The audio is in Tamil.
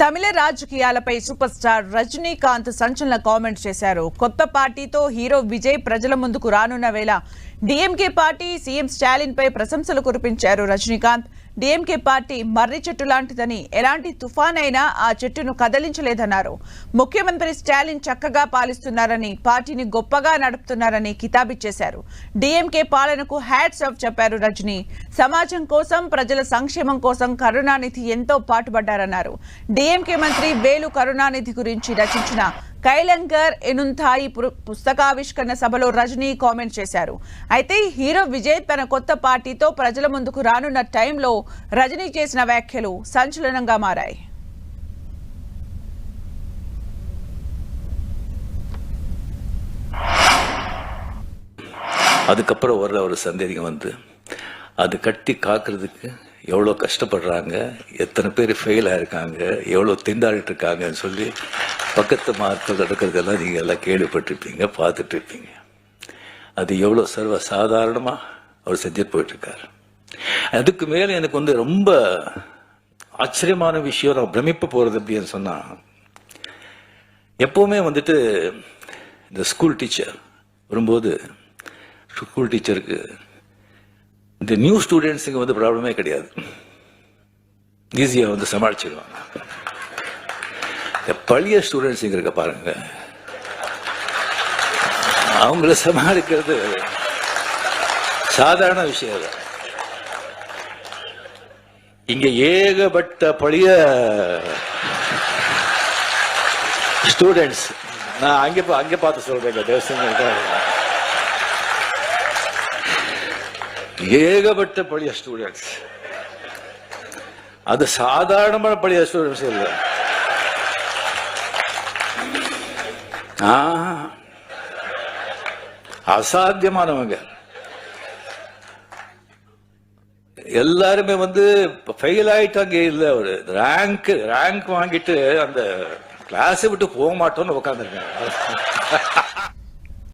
తమిళ రాజకీయాలపై సూపర్ స్టార్ రజనీకాంత్ సంచలన కామెంట్స్ చేశారు. కొత్త పార్టీతో హీరో విజయ్ ప్రజల ముందుకు రానున్న వేళ డీఎంకే పార్టీ సీఎం స్టాలిన్ పై ప్రశంసలు కురిపించారు. రజనీకాంత్ డీఎంకే పార్టీ మర్రి చెట్టు లాంటిదని, ఎలాంటి తుఫాన్ అయినా ఆ చెట్టును కదిలించలేదన్నారు. ముఖ్యమంత్రి స్టాలిన్ చక్కగా పాలిస్తున్నారని, పార్టీని గొప్పగా నడుపుతున్నారని కితాబిచ్చేశారు. డీఎంకే పాలనకు హ్యాట్స్ ఆఫ్ చెప్పారు రజనీ. సమాజం కోసం, ప్రజల సంక్షేమం కోసం కరుణానిధి ఎంతో పాటుపడ్డారన్నారు. డీఎంకే మంత్రి వేలు కరుణానిధి గురించి రచించిన కైలంగర్ ఎనుంథాయి పుస్తకావిష్కరణ సభలో రజనీ కామెంట్ చేశారు. అయితే హీరో విజయ్ తన కొత్త పార్టీతో ప్రజల ముందుకు రానున్న టైంలో రజనీ చేసిన వ్యాఖ్యలు సంచలనంగా మారాయి. அதுக்கப்புறம் வர்ற ஒரு சந்தேகம் வந்து அது கட்டி காக்கிறதுக்கு எவ்வளோ கஷ்டப்படுறாங்க, எத்தனை பேர் ஃபெயில் ஆயிருக்காங்க, எவ்வளோ திண்டாடிட்டு இருக்காங்கன்னு சொல்லி பக்கத்து மார்க்கள் நடக்கிறதெல்லாம் நீங்கள் எல்லாம் கேள்விப்பட்டிருப்பீங்க, பார்த்துட்டு இருப்பீங்க. அது எவ்வளோ சர்வ சாதாரணமாக அவர் செஞ்சுட்டு போயிட்டுருக்காரு. அதுக்கு மேலே எனக்கு வந்து ரொம்ப ஆச்சரியமான விஷயம், நான் பிரமிப்பு போகிறது அப்படின்னு சொன்னால், எப்போவுமே வந்துட்டு இந்த ஸ்கூல் டீச்சர் வரும்போது ஸ்கூல் டீச்சருக்கு இந்த நியூ ஸ்டூடெண்ட்ஸுக்கு வந்து ப்ராப்ளமே கிடையாது, ஈஸியாக வந்து சமாளிச்சிடுவாங்க. இந்த பழைய ஸ்டூடெண்ட்ஸுங்க இருக்க பாருங்க, அவங்கள சமாளிக்கிறது சாதாரண விஷயம் இல்லை. இங்க ஏகப்பட்ட பழைய ஸ்டூடெண்ட்ஸ், நான் அங்கே பார்த்து சொல்றேன், ஏகப்பட்ட பழைய ஸ்டூடெண்ட்ஸ், அது சாதாரணமான பழைய ஸ்டூடெண்ட்ஸ் இல்ல, அசாத்தியமானவங்க. எல்லாருமே வந்து ஃபெயில் ஆயிட்டாங்க, இல்ல ஒரு ரேங்க் வாங்கிட்டு அந்த கிளாஸை விட்டு போக மாட்டோம்னு உட்காந்துருக்காங்க.